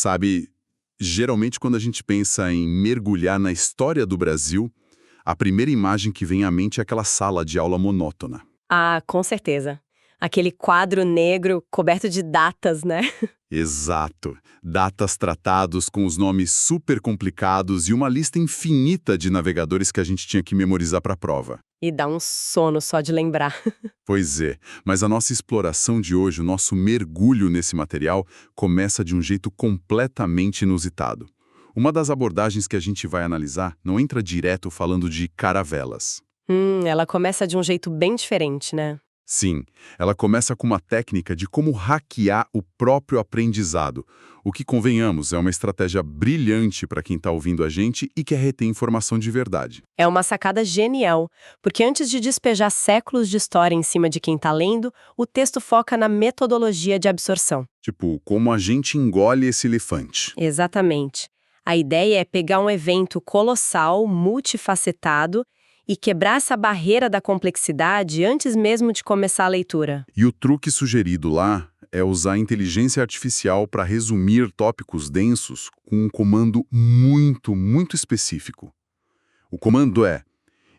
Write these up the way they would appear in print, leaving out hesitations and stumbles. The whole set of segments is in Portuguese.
Sabe, geralmente quando a gente pensa em mergulhar na história do Brasil, a primeira imagem que vem à mente é aquela sala de aula monótona. Ah, com certeza. Aquele quadro negro coberto de datas, né? Exato. Datas tratados com os nomes super complicados e uma lista infinita de navegadores que a gente tinha que memorizar para a prova. E dá um sono só de lembrar. Pois é, mas a nossa exploração de hoje, o nosso mergulho nesse material, começa de um jeito completamente inusitado. Uma das abordagens que a gente vai analisar não entra direto falando de caravelas. Ela começa de um jeito bem diferente, né? Sim, ela começa com uma técnica de como hackear o próprio aprendizado, o que, convenhamos, é uma estratégia brilhante para quem está ouvindo a gente e quer reter informação de verdade. É uma sacada genial, porque antes de despejar séculos de história em cima de quem está lendo, o texto foca na metodologia de absorção. Tipo, como a gente engole esse elefante. Exatamente. A ideia é pegar um evento colossal, multifacetado, e quebrar essa barreira da complexidade antes mesmo de começar a leitura. E o truque sugerido lá é usar a inteligência artificial para resumir tópicos densos com um comando muito específico. O comando é: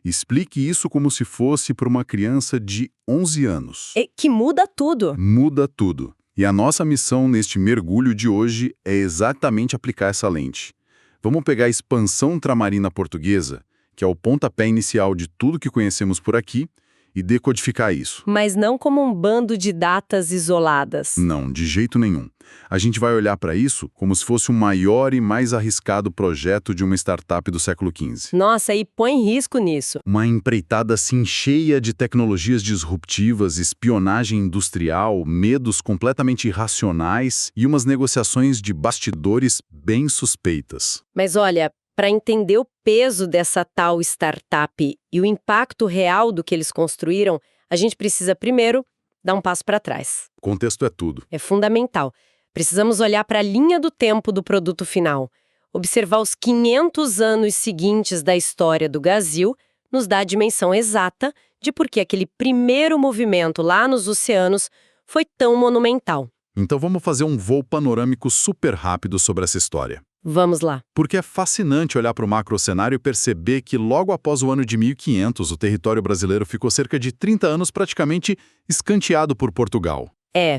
explique isso como se fosse para uma criança de 11 anos. E que muda tudo. Muda tudo. E a nossa missão neste mergulho de hoje é exatamente aplicar essa lente. Vamos pegar a expansão ultramarina portuguesa, que é o pontapé inicial de tudo que conhecemos por aqui, e decodificar isso. Mas não como um bando de datas isoladas. Não, de jeito nenhum. A gente vai olhar para isso como se fosse o maior e mais arriscado projeto de uma startup do século XV. Nossa, e põe risco nisso. Uma empreitada assim cheia de tecnologias disruptivas, espionagem industrial, medos completamente irracionais e umas negociações de bastidores bem suspeitas. Mas olha, para entender o peso dessa tal startup e o impacto real do que eles construíram, a gente precisa primeiro dar um passo para trás. O contexto é tudo. É fundamental. Precisamos olhar para a linha do tempo do produto final. Observar os 500 anos seguintes da história do Brasil nos dá a dimensão exata de por que aquele primeiro movimento lá nos oceanos foi tão monumental. Então vamos fazer um voo panorâmico super rápido sobre essa história. Vamos lá. Porque é fascinante olhar para o macrocenário e perceber que logo após o ano de 1500, o território brasileiro ficou cerca de 30 anos praticamente escanteado por Portugal.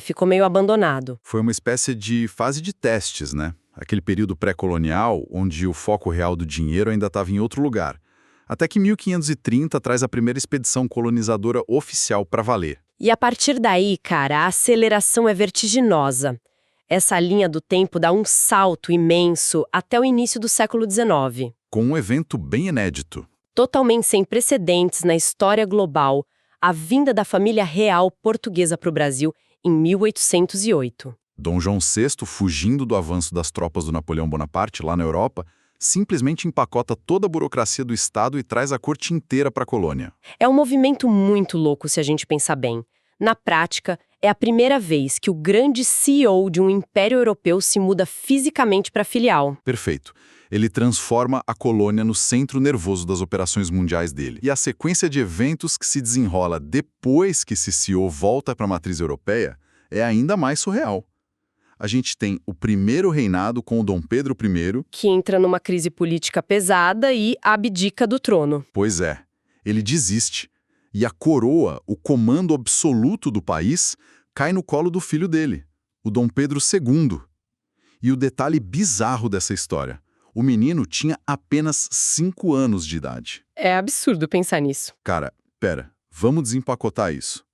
Ficou meio abandonado. Foi uma espécie de fase de testes, né? Aquele período pré-colonial, onde o foco real do dinheiro ainda estava em outro lugar. Até que 1530 traz a primeira expedição colonizadora oficial para valer. E a partir daí, cara, a aceleração é vertiginosa. Essa linha do tempo dá um salto imenso até o início do século XIX. Com um evento bem inédito. Totalmente sem precedentes na história global, a vinda da família real portuguesa para o Brasil em 1808. Dom João VI, fugindo do avanço das tropas do Napoleão Bonaparte lá na Europa, simplesmente empacota toda a burocracia do Estado e traz a corte inteira para a colônia. É um movimento muito louco se a gente pensar bem. Na prática, é a primeira vez que o grande CEO de um império europeu se muda fisicamente para a filial. Perfeito. Ele transforma a colônia no centro nervoso das operações mundiais dele. E a sequência de eventos que se desenrola depois que esse CEO volta para a matriz europeia é ainda mais surreal. A gente tem o primeiro reinado com o Dom Pedro I, que entra numa crise política pesada e abdica do trono. Pois é, ele desiste. E a coroa, o comando absoluto do país, cai no colo do filho dele, o Dom Pedro II. E o detalhe bizarro dessa história: o menino tinha apenas 5 anos de idade. É absurdo pensar nisso. Cara, pera, vamos desempacotar isso.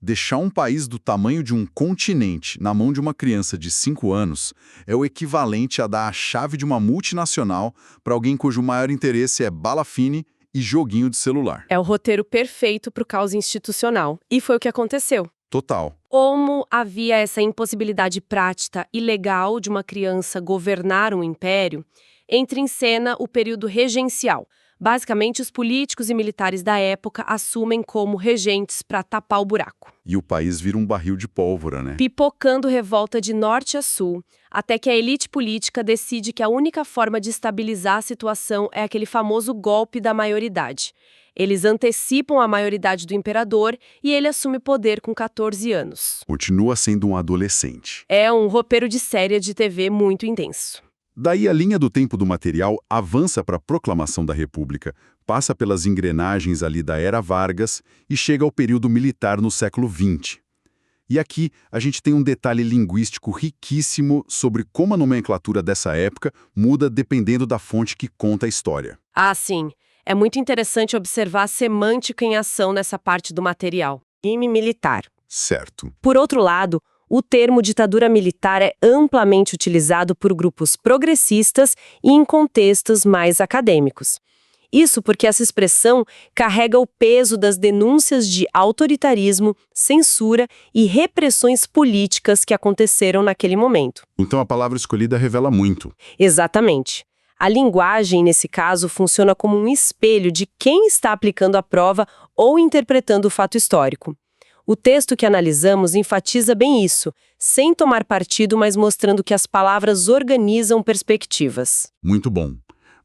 Deixar um país do tamanho de um continente na mão de uma criança de 5 anos é o equivalente a dar a chave de uma multinacional para alguém cujo maior interesse é bala fine e joguinho de celular. É o roteiro perfeito para o caos institucional. E foi o que aconteceu. Total. Como havia essa impossibilidade prática e legal de uma criança governar um império, entra em cena o período regencial, Basicamente, os políticos e militares da época assumem como regentes para tapar o buraco, E o país vira um barril de pólvora, né? pipocando revolta de norte a sul, até que a elite política decide que a única forma de estabilizar a situação é aquele famoso golpe da maioridade. Eles antecipam a maioridade do imperador e ele assume poder com 14 anos. Continua sendo um adolescente. É um roupeiro de série de TV muito intenso. Daí a linha do tempo do material avança para a proclamação da República, passa pelas engrenagens ali da Era Vargas e chega ao período militar no século XX. E aqui a gente tem um detalhe linguístico riquíssimo sobre como a nomenclatura dessa época muda dependendo da fonte que conta a história. Ah, sim. É muito interessante observar a semântica em ação nessa parte do material. Regime militar. Certo. Por outro lado, o termo ditadura militar é amplamente utilizado por grupos progressistas e em contextos mais acadêmicos. Isso porque essa expressão carrega o peso das denúncias de autoritarismo, censura e repressões políticas que aconteceram naquele momento. Então a palavra escolhida revela muito. Exatamente. A linguagem, nesse caso, funciona como um espelho de quem está aplicando a prova ou interpretando o fato histórico. O texto que analisamos enfatiza bem isso, sem tomar partido, mas mostrando que as palavras organizam perspectivas. Muito bom.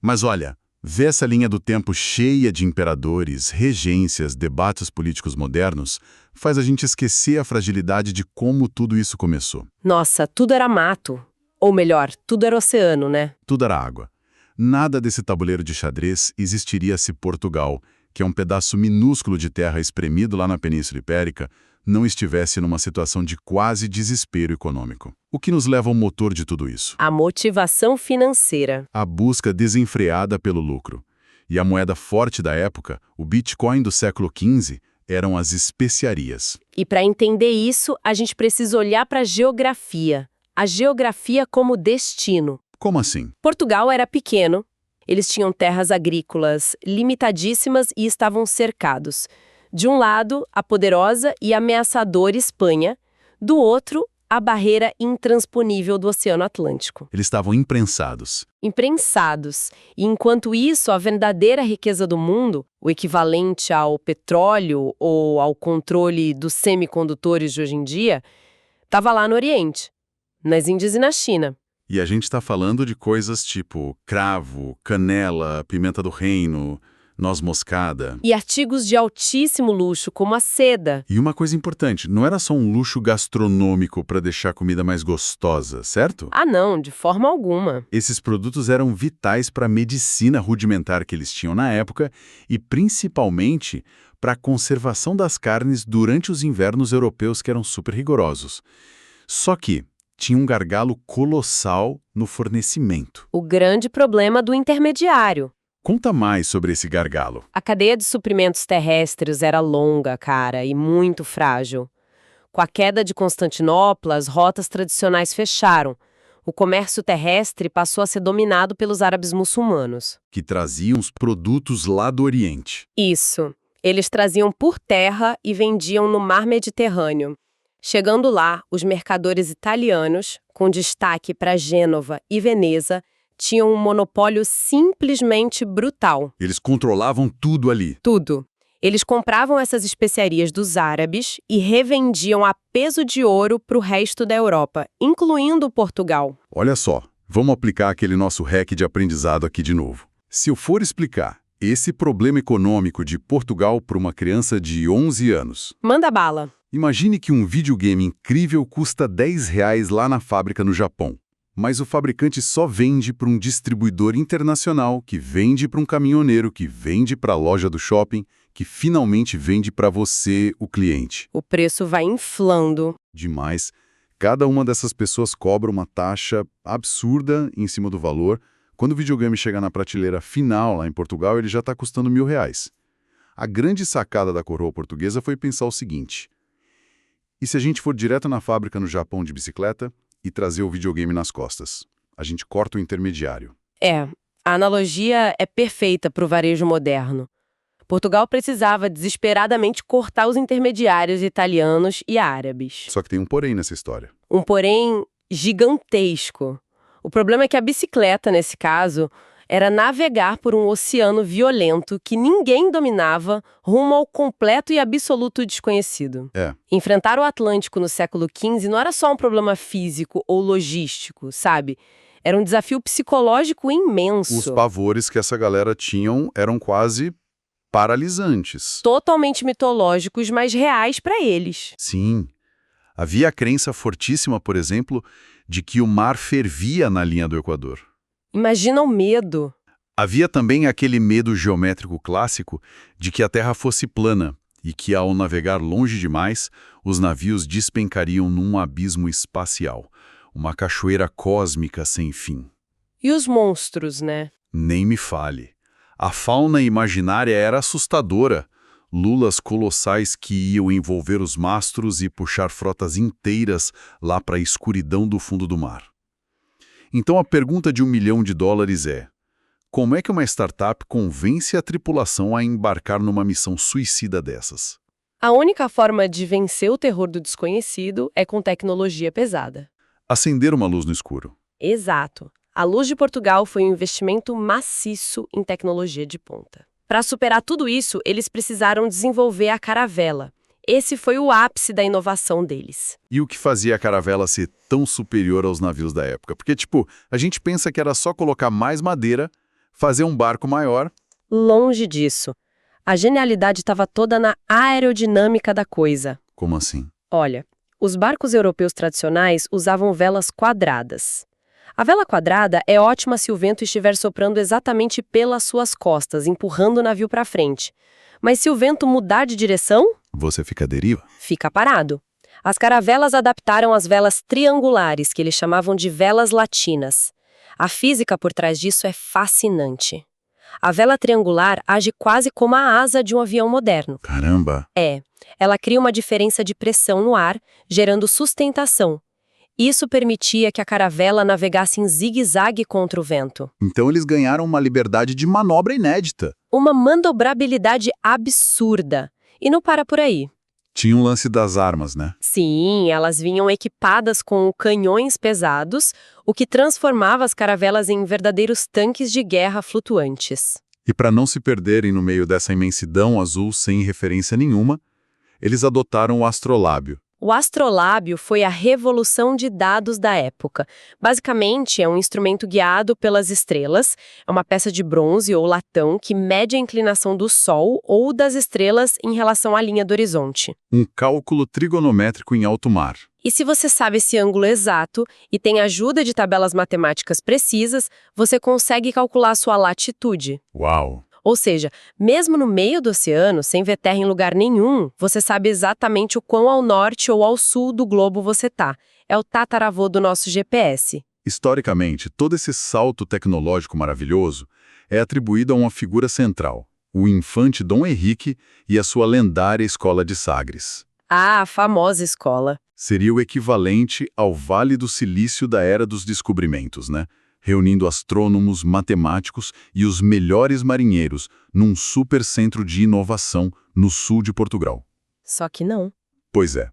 Mas olha, ver essa linha do tempo cheia de imperadores, regências, debates políticos modernos, faz a gente esquecer a fragilidade de como tudo isso começou. Nossa, tudo era mato. Ou melhor, tudo era oceano, né? Tudo era água. Nada desse tabuleiro de xadrez existiria se Portugal, que é um pedaço minúsculo de terra espremido lá na Península Ibérica, não estivesse numa situação de quase desespero econômico. O que nos leva ao motor de tudo isso? A motivação financeira. A busca desenfreada pelo lucro. E a moeda forte da época, o Bitcoin do século XV, eram as especiarias. E para entender isso, a gente precisa olhar para a geografia. A geografia como destino. Como assim? Portugal era pequeno, eles tinham terras agrícolas limitadíssimas e estavam cercados. De um lado, a poderosa e ameaçadora Espanha, do outro, a barreira intransponível do Oceano Atlântico. Eles estavam imprensados. Imprensados. E enquanto isso, a verdadeira riqueza do mundo, o equivalente ao petróleo ou ao controle dos semicondutores de hoje em dia, estava lá no Oriente, nas Índias e na China. E a gente está falando de coisas tipo cravo, canela, pimenta do reino, noz moscada. E artigos de altíssimo luxo, como a seda. E uma coisa importante, não era só um luxo gastronômico para deixar a comida mais gostosa, certo? Ah, não, de forma alguma. Esses produtos eram vitais para a medicina rudimentar que eles tinham na época e principalmente para a conservação das carnes durante os invernos europeus que eram super rigorosos. Só que tinha um gargalo colossal no fornecimento. O grande problema do intermediário. Conta mais sobre esse gargalo. A cadeia de suprimentos terrestres era longa, cara, e muito frágil. Com a queda de Constantinopla, as rotas tradicionais fecharam. O comércio terrestre passou a ser dominado pelos árabes muçulmanos. Que traziam os produtos lá do Oriente. Isso. Eles traziam por terra e vendiam no mar Mediterrâneo. Chegando lá, os mercadores italianos, com destaque para Gênova e Veneza, tinham um monopólio simplesmente brutal. Eles controlavam tudo ali. Tudo. Eles compravam essas especiarias dos árabes e revendiam a peso de ouro para o resto da Europa, incluindo Portugal. Olha só, vamos aplicar aquele nosso hack de aprendizado aqui de novo. Se eu for explicar esse problema econômico de Portugal para uma criança de 11 anos... Manda bala. Imagine que um videogame incrível custa R$10 lá na fábrica no Japão. Mas o fabricante só vende para um distribuidor internacional, que vende para um caminhoneiro, que vende para a loja do shopping, que finalmente vende para você, o cliente. O preço vai inflando. Demais. Cada uma dessas pessoas cobra uma taxa absurda em cima do valor. Quando o videogame chegar na prateleira final lá em Portugal, ele já está custando R$1.000. A grande sacada da coroa portuguesa foi pensar o seguinte: e se a gente for direto na fábrica no Japão de bicicleta e trazer o videogame nas costas? A gente corta o intermediário. É, a analogia é perfeita para o varejo moderno. Portugal precisava desesperadamente cortar os intermediários italianos e árabes. Só que tem um porém nessa história. Um porém gigantesco. O problema é que a bicicleta, nesse caso, era navegar por um oceano violento que ninguém dominava rumo ao completo e absoluto desconhecido. Enfrentar o Atlântico no século XV não era só um problema físico ou logístico, sabe? Era um desafio psicológico imenso. Os pavores que essa galera tinham eram quase paralisantes. Totalmente mitológicos, mas reais para eles. Sim. Havia a crença fortíssima, por exemplo, de que o mar fervia na linha do Equador. Imagina o medo. Havia também aquele medo geométrico clássico de que a Terra fosse plana e que, ao navegar longe demais, os navios despencariam num abismo espacial, uma cachoeira cósmica sem fim. E os monstros, né? Nem me fale. A fauna imaginária era assustadora. Lulas colossais que iam envolver os mastros e puxar frotas inteiras lá para a escuridão do fundo do mar. Então a pergunta de $1 milhão é: como é que uma startup convence a tripulação a embarcar numa missão suicida dessas? A única forma de vencer o terror do desconhecido é com tecnologia pesada. Acender uma luz no escuro. Exato. A Luz de Portugal foi um investimento maciço em tecnologia de ponta. Para superar tudo isso, eles precisaram desenvolver a Caravela. Esse foi o ápice da inovação deles. E o que fazia a Caravela ser tão superior aos navios da época? Porque, a gente pensa que era só colocar mais madeira, fazer um barco maior. Longe disso. A genialidade estava toda na aerodinâmica da coisa. Como assim? Olha, os barcos europeus tradicionais usavam velas quadradas. A vela quadrada é ótima se o vento estiver soprando exatamente pelas suas costas, empurrando o navio para frente. Mas se o vento mudar de direção, você fica à deriva? Fica parado. As caravelas adaptaram as velas triangulares, que eles chamavam de velas latinas. A física por trás disso é fascinante. A vela triangular age quase como a asa de um avião moderno. Caramba! Ela cria uma diferença de pressão no ar, gerando sustentação. Isso permitia que a caravela navegasse em zigue-zague contra o vento. Então eles ganharam uma liberdade de manobra inédita. Uma maniobrabilidade absurda. E não para por aí. Tinha um lance das armas, né? Sim, elas vinham equipadas com canhões pesados, o que transformava as caravelas em verdadeiros tanques de guerra flutuantes. E para não se perderem no meio dessa imensidão azul sem referência nenhuma, eles adotaram o astrolábio. O astrolábio foi a revolução de dados da época. Basicamente, é um instrumento guiado pelas estrelas, é uma peça de bronze ou latão que mede a inclinação do Sol ou das estrelas em relação à linha do horizonte. Um cálculo trigonométrico em alto mar. E se você sabe esse ângulo exato e tem ajuda de tabelas matemáticas precisas, você consegue calcular sua latitude. Uau! Ou seja, mesmo no meio do oceano, sem ver terra em lugar nenhum, você sabe exatamente o quão ao norte ou ao sul do globo você tá. É o tataravô do nosso GPS. Historicamente, todo esse salto tecnológico maravilhoso é atribuído a uma figura central, o infante Dom Henrique e a sua lendária Escola de Sagres. Ah, a famosa escola. Seria o equivalente ao Vale do Silício da Era dos Descobrimentos, né? Reunindo astrônomos, matemáticos e os melhores marinheiros num supercentro de inovação no sul de Portugal. Só que não. Pois é.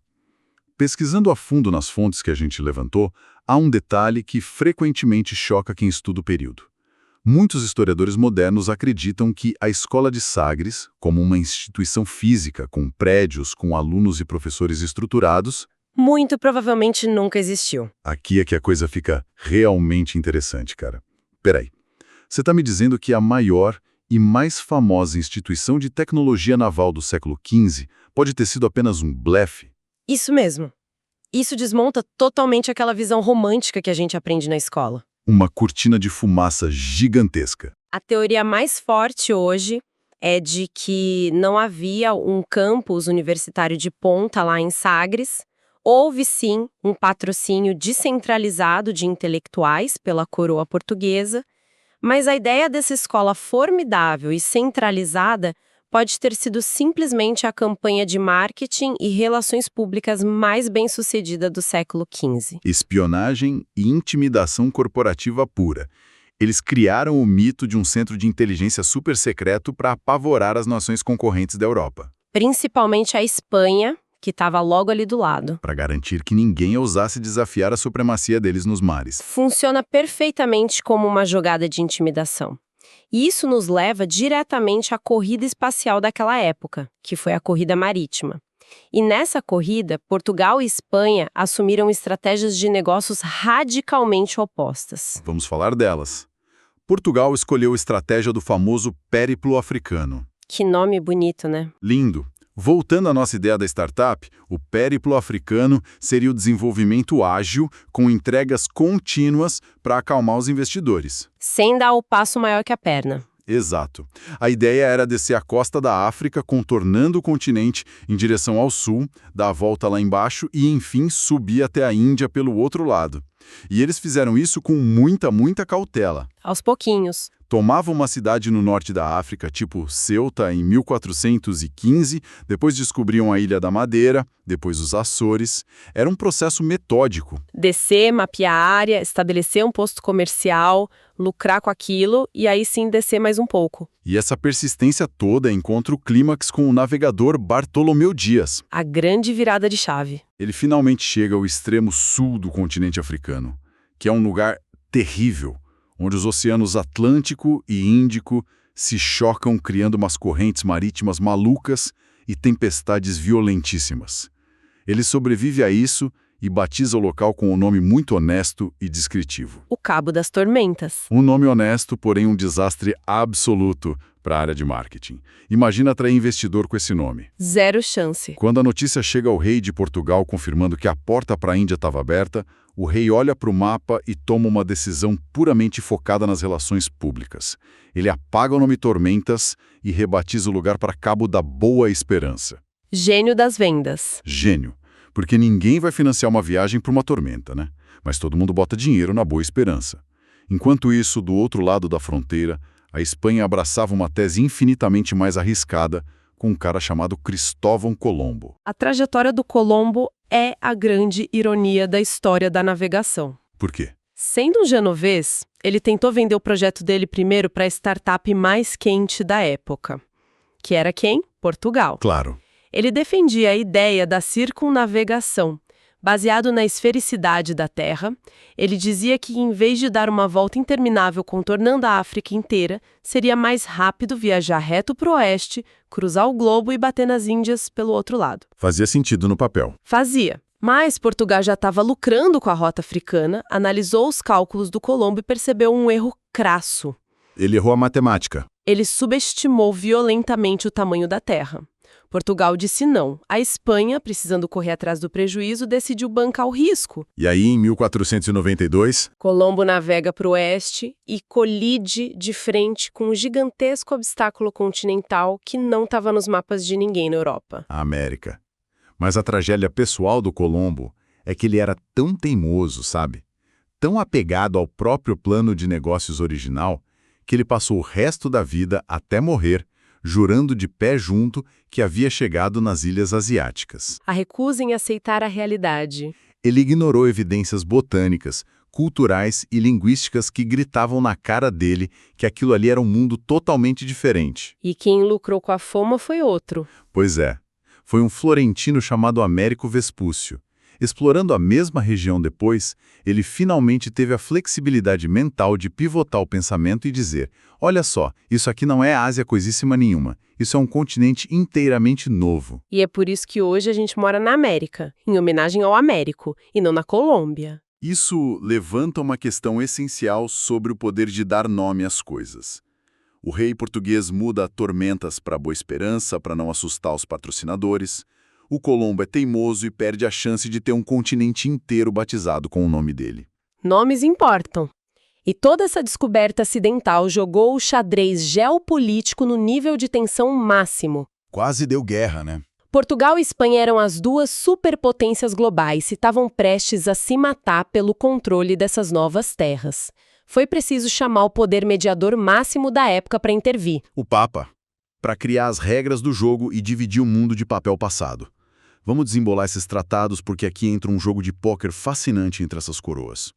Pesquisando a fundo nas fontes que a gente levantou, há um detalhe que frequentemente choca quem estuda o período. Muitos historiadores modernos acreditam que a Escola de Sagres, como uma instituição física com prédios, com alunos e professores estruturados, muito provavelmente nunca existiu. aqui é que a coisa fica realmente interessante, cara. Peraí, você está me dizendo que a maior e mais famosa instituição de tecnologia naval do século XV pode ter sido apenas um blefe? Isso mesmo. Isso desmonta totalmente aquela visão romântica que a gente aprende na escola. Uma cortina de fumaça gigantesca. A teoria mais forte hoje é de que não havia um campus universitário de ponta lá em Sagres. Houve, sim, um patrocínio descentralizado de intelectuais pela coroa portuguesa, mas a ideia dessa escola formidável e centralizada pode ter sido simplesmente a campanha de marketing e relações públicas mais bem-sucedida do século XV. Espionagem e intimidação corporativa pura. Eles criaram o mito de um centro de inteligência super secreto para apavorar as nações concorrentes da Europa. Principalmente a Espanha, que estava logo ali do lado. Para garantir que ninguém ousasse desafiar a supremacia deles nos mares. Funciona perfeitamente como uma jogada de intimidação. E isso nos leva diretamente à corrida espacial daquela época, que foi a corrida marítima. E nessa corrida, Portugal e Espanha assumiram estratégias de negócios radicalmente opostas. Vamos falar delas. Portugal escolheu a estratégia do famoso périplo africano. Que nome bonito, né? Lindo. Voltando à nossa ideia da startup, o périplo africano seria o desenvolvimento ágil com entregas contínuas para acalmar os investidores. Sem dar o passo maior que a perna. Exato. A ideia era descer a costa da África, contornando o continente em direção ao sul, dar a volta lá embaixo e, enfim, subir até a Índia pelo outro lado. E eles fizeram isso com muita cautela. Aos pouquinhos. Tomavam uma cidade no norte da África, tipo Ceuta, em 1415, depois descobriam a Ilha da Madeira, depois os Açores. Era um processo metódico. Descer, mapear a área, estabelecer um posto comercial, lucrar com aquilo e aí sim descer mais um pouco. E essa persistência toda encontra o clímax com o navegador Bartolomeu Dias. A grande virada de chave. Ele finalmente chega ao extremo sul do continente africano, que é um lugar terrível, onde os oceanos Atlântico e Índico se chocam criando umas correntes marítimas malucas e tempestades violentíssimas. Ele sobrevive a isso e batiza o local com um nome muito honesto e descritivo. O Cabo das Tormentas. Um nome honesto, porém um desastre absoluto para a área de marketing. Imagina atrair investidor com esse nome. Zero chance. Quando a notícia chega ao rei de Portugal confirmando que a porta para a Índia estava aberta, o rei olha para o mapa e toma uma decisão puramente focada nas relações públicas. Ele apaga o nome Tormentas e rebatiza o lugar para Cabo da Boa Esperança. Gênio das vendas. Gênio. Porque ninguém vai financiar uma viagem para uma tormenta, né? Mas todo mundo bota dinheiro na Boa Esperança. Enquanto isso, do outro lado da fronteira, a Espanha abraçava uma tese infinitamente mais arriscada com um cara chamado Cristóvão Colombo. A trajetória do Colombo é a grande ironia da história da navegação. Por quê? Sendo um genovês, ele tentou vender o projeto dele primeiro para a startup mais quente da época, que era quem? Portugal. Claro. Ele defendia a ideia da circunnavegação. Baseado na esfericidade da Terra, ele dizia que, em vez de dar uma volta interminável contornando a África inteira, seria mais rápido viajar reto para o oeste, cruzar o globo e bater nas Índias pelo outro lado. Fazia sentido no papel. Fazia. Mas Portugal já estava lucrando com a rota africana, analisou os cálculos do Colombo e percebeu um erro crasso. Ele errou a matemática. Ele subestimou violentamente o tamanho da Terra. Portugal disse não. A Espanha, precisando correr atrás do prejuízo, decidiu bancar o risco. E aí, em 1492... Colombo navega para o oeste e colide de frente com um gigantesco obstáculo continental que não estava nos mapas de ninguém na Europa. A América. Mas a tragédia pessoal do Colombo é que ele era tão teimoso, sabe? Tão apegado ao próprio plano de negócios original, que ele passou o resto da vida, até morrer, jurando de pé junto que havia chegado nas ilhas asiáticas. A recusa em aceitar a realidade. Ele ignorou evidências botânicas, culturais e linguísticas que gritavam na cara dele que aquilo ali era um mundo totalmente diferente. E quem lucrou com a fama foi outro. Pois é, foi um florentino chamado Américo Vespúcio. Explorando a mesma região depois, ele finalmente teve a flexibilidade mental de pivotar o pensamento e dizer: olha só, isso aqui não é Ásia coisíssima nenhuma, isso é um continente inteiramente novo. E é por isso que hoje a gente mora na América, em homenagem ao Américo, e não na Colômbia. Isso levanta uma questão essencial sobre o poder de dar nome às coisas. O rei português muda Tormentas para Boa Esperança para não assustar os patrocinadores. O Colombo é teimoso e perde a chance de ter um continente inteiro batizado com o nome dele. Nomes importam. E toda essa descoberta acidental jogou o xadrez geopolítico no nível de tensão máximo. Quase deu guerra, né? Portugal e Espanha eram as duas superpotências globais e estavam prestes a se matar pelo controle dessas novas terras. Foi preciso chamar o poder mediador máximo da época para intervir. O Papa, para criar as regras do jogo e dividir o mundo de papel passado. Vamos desembolar esses tratados porque aqui entra um jogo de pôquer fascinante entre essas coroas.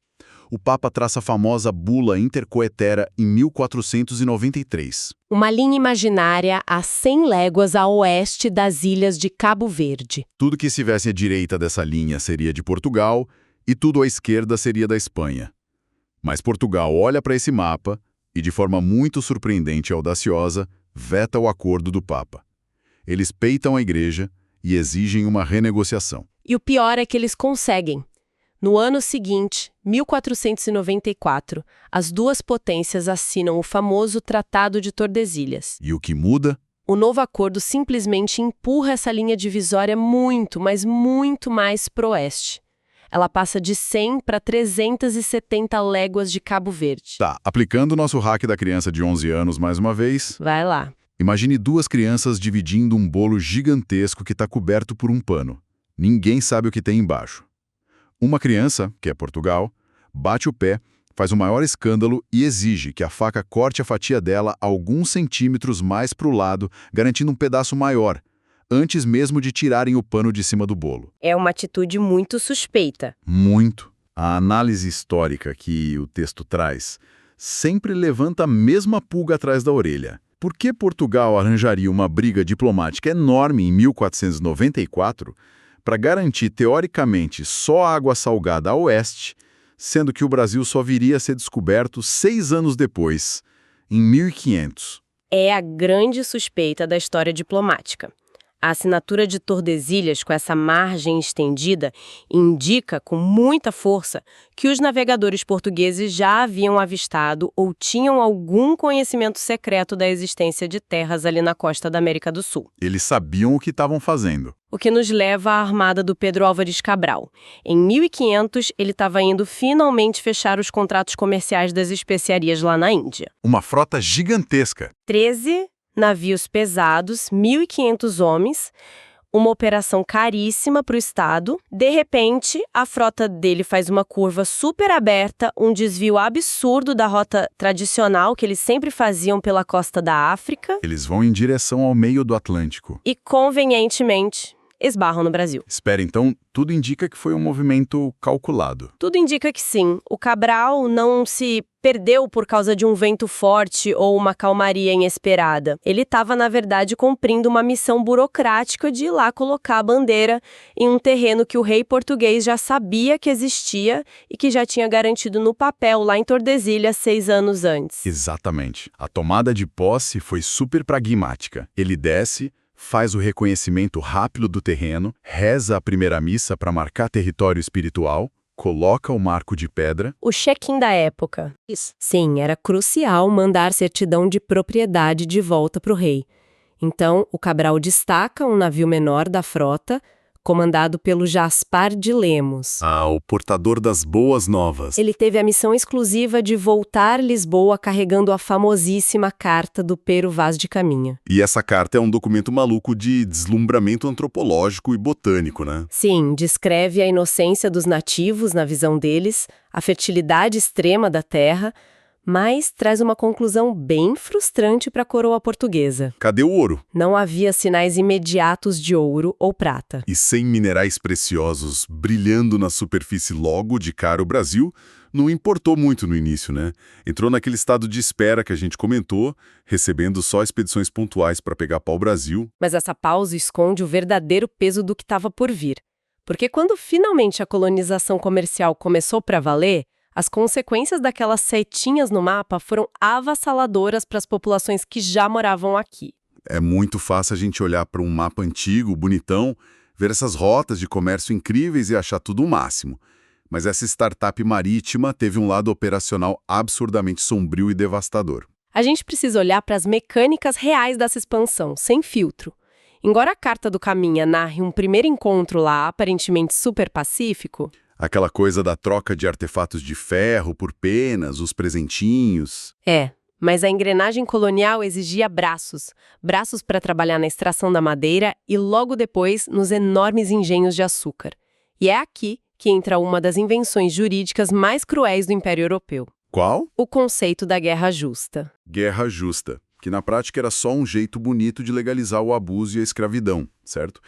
O Papa traça a famosa Bula Intercoetera em 1493. Uma linha imaginária a 100 léguas a oeste das ilhas de Cabo Verde. Tudo que estivesse à direita dessa linha seria de Portugal e tudo à esquerda seria da Espanha. Mas Portugal olha para esse mapa, e, de forma muito surpreendente e audaciosa, veta o acordo do Papa. Eles peitam a Igreja e exigem uma renegociação. E o pior é que eles conseguem. No ano seguinte, 1494, as duas potências assinam o famoso Tratado de Tordesilhas. E o que muda? O novo acordo simplesmente empurra essa linha divisória muito, mas muito mais para o oeste. Ela passa de 100 para 370 léguas de Cabo Verde. Tá, aplicando o nosso hack da criança de 11 anos mais uma vez. Vai lá. Imagine duas crianças dividindo um bolo gigantesco que está coberto por um pano. Ninguém sabe o que tem embaixo. Uma criança, que é Portugal, bate o pé, faz o maior escândalo e exige que a faca corte a fatia dela alguns centímetros mais para o lado, garantindo um pedaço maior, antes mesmo de tirarem o pano de cima do bolo. É uma atitude muito suspeita. Muito. A análise histórica que o texto traz sempre levanta a mesma pulga atrás da orelha. Por que Portugal arranjaria uma briga diplomática enorme em 1494 para garantir, teoricamente, só água salgada a oeste, sendo que o Brasil só viria a ser descoberto 6 anos depois, em 1500? É a grande suspeita da história diplomática. A assinatura de Tordesilhas com essa margem estendida indica com muita força que os navegadores portugueses já haviam avistado ou tinham algum conhecimento secreto da existência de terras ali na costa da América do Sul. Eles sabiam o que estavam fazendo. O que nos leva à armada do Pedro Álvares Cabral. Em 1500, ele estava indo finalmente fechar os contratos comerciais das especiarias lá na Índia. Uma frota gigantesca. 13 navios pesados, 1.500 homens, uma operação caríssima para o Estado. De repente, a frota dele faz uma curva super aberta, um desvio absurdo da rota tradicional que eles sempre faziam pela costa da África. Eles vão em direção ao meio do Atlântico. E, convenientemente, esbarram no Brasil. Espera, então, tudo indica que foi um movimento calculado. Tudo indica que sim. O Cabral não se perdeu por causa de um vento forte ou uma calmaria inesperada. Ele estava, na verdade, cumprindo uma missão burocrática de ir lá colocar a bandeira em um terreno que o rei português já sabia que existia e que já tinha garantido no papel lá em Tordesilhas 6 anos antes. Exatamente. A tomada de posse foi super pragmática. Ele desce, faz o reconhecimento rápido do terreno, reza a primeira missa para marcar território espiritual, coloca o marco de pedra. O check-in da época. Isso. Sim, era crucial mandar certidão de propriedade de volta para o rei. Então, o Cabral destaca um navio menor da frota, comandado pelo Jaspar de Lemos. O portador das boas novas. Ele teve a missão exclusiva de voltar a Lisboa carregando a famosíssima Carta do Pero Vaz de Caminha. E essa carta é um documento maluco de deslumbramento antropológico e botânico, né? Sim, descreve a inocência dos nativos na visão deles, a fertilidade extrema da terra, mas traz uma conclusão bem frustrante para a coroa portuguesa. Cadê o ouro? Não havia sinais imediatos de ouro ou prata. E sem minerais preciosos brilhando na superfície logo de cara o Brasil, não importou muito no início, né? Entrou naquele estado de espera que a gente comentou, recebendo só expedições pontuais para pegar pau-brasil. Mas essa pausa esconde o verdadeiro peso do que estava por vir. Porque quando finalmente a colonização comercial começou para valer, as consequências daquelas setinhas no mapa foram avassaladoras para as populações que já moravam aqui. É muito fácil a gente olhar para um mapa antigo, bonitão, ver essas rotas de comércio incríveis e achar tudo o máximo. Mas essa startup marítima teve um lado operacional absurdamente sombrio e devastador. A gente precisa olhar para as mecânicas reais dessa expansão, sem filtro. Embora a Carta do Caminha narre um primeiro encontro lá aparentemente super pacífico, aquela coisa da troca de artefatos de ferro por penas, os presentinhos. Mas a engrenagem colonial exigia braços para trabalhar na extração da madeira e logo depois nos enormes engenhos de açúcar. E é aqui que entra uma das invenções jurídicas mais cruéis do Império Europeu. Qual? O conceito da guerra justa. Guerra justa, que na prática era só um jeito bonito de legalizar o abuso e a escravidão, certo?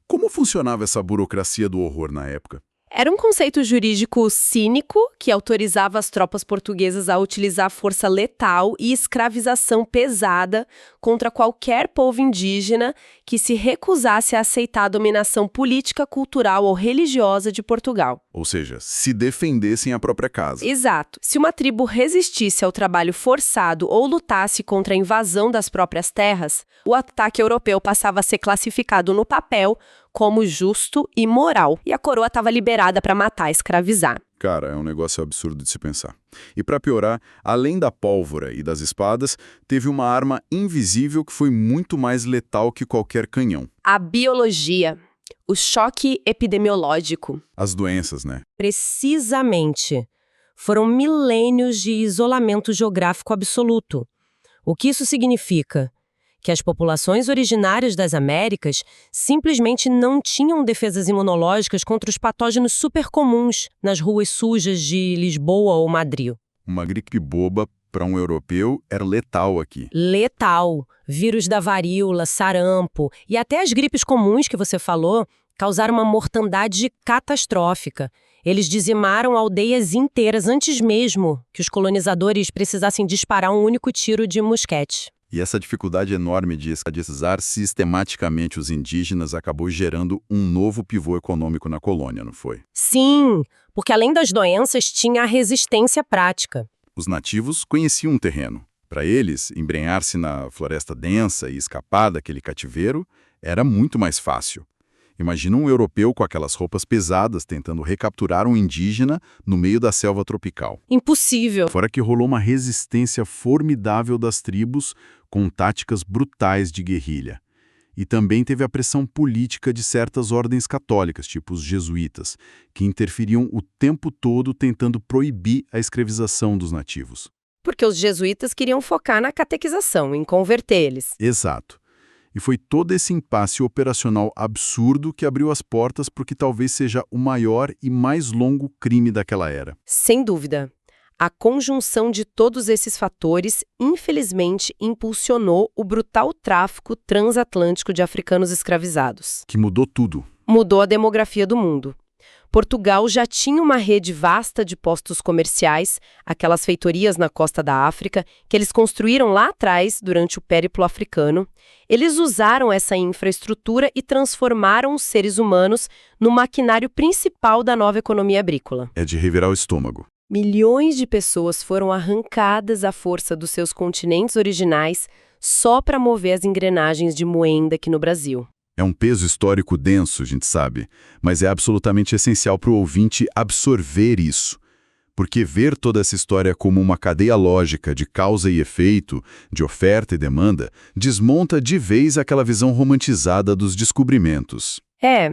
Como funcionava essa burocracia do horror na época? Era um conceito jurídico cínico que autorizava as tropas portuguesas a utilizar força letal e escravização pesada contra qualquer povo indígena que se recusasse a aceitar a dominação política, cultural ou religiosa de Portugal. Ou seja, se defendessem a própria casa. Exato. Se uma tribo resistisse ao trabalho forçado ou lutasse contra a invasão das próprias terras, o ataque europeu passava a ser classificado no papel como justo e moral, e a coroa estava liberada para matar e escravizar. Cara, é um negócio absurdo de se pensar. E para piorar, além da pólvora e das espadas, teve uma arma invisível que foi muito mais letal que qualquer canhão. A biologia. O choque epidemiológico. As doenças, né? Precisamente. Foram milênios de isolamento geográfico absoluto. O que isso significa? Que as populações originárias das Américas simplesmente não tinham defesas imunológicas contra os patógenos supercomuns nas ruas sujas de Lisboa ou Madrid. Uma gripe boba para um europeu era letal aqui. Letal. Vírus da varíola, sarampo e até as gripes comuns que você falou causaram uma mortandade catastrófica. Eles dizimaram aldeias inteiras antes mesmo que os colonizadores precisassem disparar um único tiro de mosquete. E essa dificuldade enorme de escravizar sistematicamente os indígenas acabou gerando um novo pivô econômico na colônia, não foi? Sim, porque além das doenças tinha a resistência prática. Os nativos conheciam um terreno. Para eles, embrenhar-se na floresta densa e escapar daquele cativeiro era muito mais fácil. Imagina um europeu com aquelas roupas pesadas tentando recapturar um indígena no meio da selva tropical. Impossível. Fora que rolou uma resistência formidável das tribos com táticas brutais de guerrilha. E também teve a pressão política de certas ordens católicas, tipo os jesuítas, que interferiam o tempo todo tentando proibir a escravização dos nativos. Porque os jesuítas queriam focar na catequização, em converter eles. Exato. E foi todo esse impasse operacional absurdo que abriu as portas para o que talvez seja o maior e mais longo crime daquela era. Sem dúvida. A conjunção de todos esses fatores, infelizmente, impulsionou o brutal tráfico transatlântico de africanos escravizados. Que mudou tudo. Mudou a demografia do mundo. Portugal já tinha uma rede vasta de postos comerciais, aquelas feitorias na costa da África, que eles construíram lá atrás, durante o périplo africano. Eles usaram essa infraestrutura e transformaram os seres humanos no maquinário principal da nova economia agrícola. É de revirar o estômago. Milhões de pessoas foram arrancadas à força dos seus continentes originais só para mover as engrenagens de moenda aqui no Brasil. É um peso histórico denso, a gente sabe, mas é absolutamente essencial para o ouvinte absorver isso. Porque ver toda essa história como uma cadeia lógica de causa e efeito, de oferta e demanda, desmonta de vez aquela visão romantizada dos descobrimentos.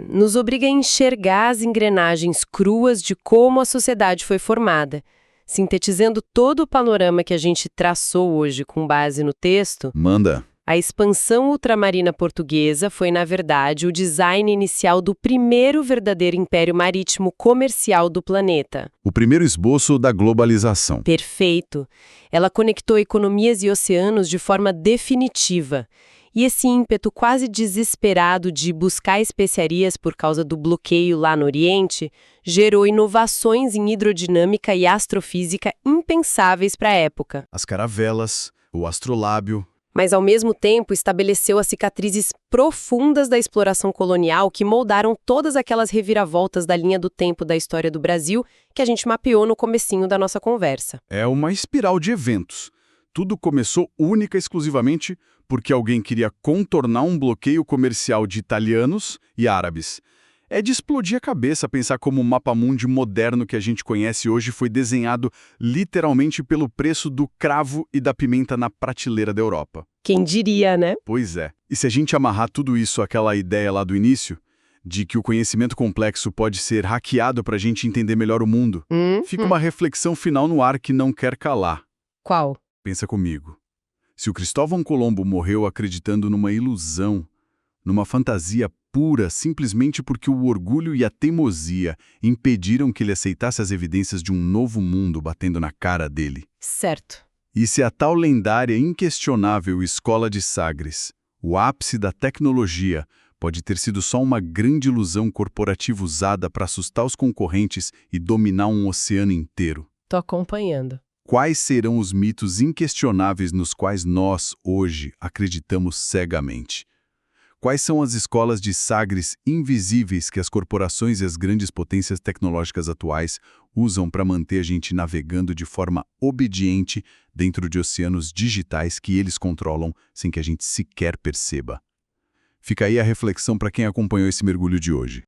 Nos obriga a enxergar as engrenagens cruas de como a sociedade foi formada. Sintetizando todo o panorama que a gente traçou hoje com base no texto, Manda. a expansão ultramarina portuguesa foi, na verdade, o design inicial do primeiro verdadeiro império marítimo comercial do planeta. O primeiro esboço da globalização. Perfeito. Ela conectou economias e oceanos de forma definitiva. E esse ímpeto quase desesperado de buscar especiarias por causa do bloqueio lá no Oriente gerou inovações em hidrodinâmica e astrofísica impensáveis para a época. As caravelas, o astrolábio. Mas, ao mesmo tempo, estabeleceu as cicatrizes profundas da exploração colonial que moldaram todas aquelas reviravoltas da linha do tempo da história do Brasil que a gente mapeou no comecinho da nossa conversa. É uma espiral de eventos. Tudo começou única e exclusivamente porque alguém queria contornar um bloqueio comercial de italianos e árabes. É de explodir a cabeça pensar como o mapa-mundi moderno que a gente conhece hoje foi desenhado literalmente pelo preço do cravo e da pimenta na prateleira da Europa. Quem diria, né? Pois é. E se a gente amarrar tudo isso àquela ideia lá do início, de que o conhecimento complexo pode ser hackeado para a gente entender melhor o mundo, fica uma reflexão final no ar que não quer calar. Qual? Pensa comigo. Se o Cristóvão Colombo morreu acreditando numa ilusão, numa fantasia pura simplesmente porque o orgulho e a teimosia impediram que ele aceitasse as evidências de um novo mundo batendo na cara dele. Certo. E se a tal lendária e inquestionável Escola de Sagres, o ápice da tecnologia, pode ter sido só uma grande ilusão corporativa usada para assustar os concorrentes e dominar um oceano inteiro? Tô acompanhando. Quais serão os mitos inquestionáveis nos quais nós, hoje, acreditamos cegamente? Quais são as escolas de Sagres invisíveis que as corporações e as grandes potências tecnológicas atuais usam para manter a gente navegando de forma obediente dentro de oceanos digitais que eles controlam sem que a gente sequer perceba? Fica aí a reflexão para quem acompanhou esse mergulho de hoje.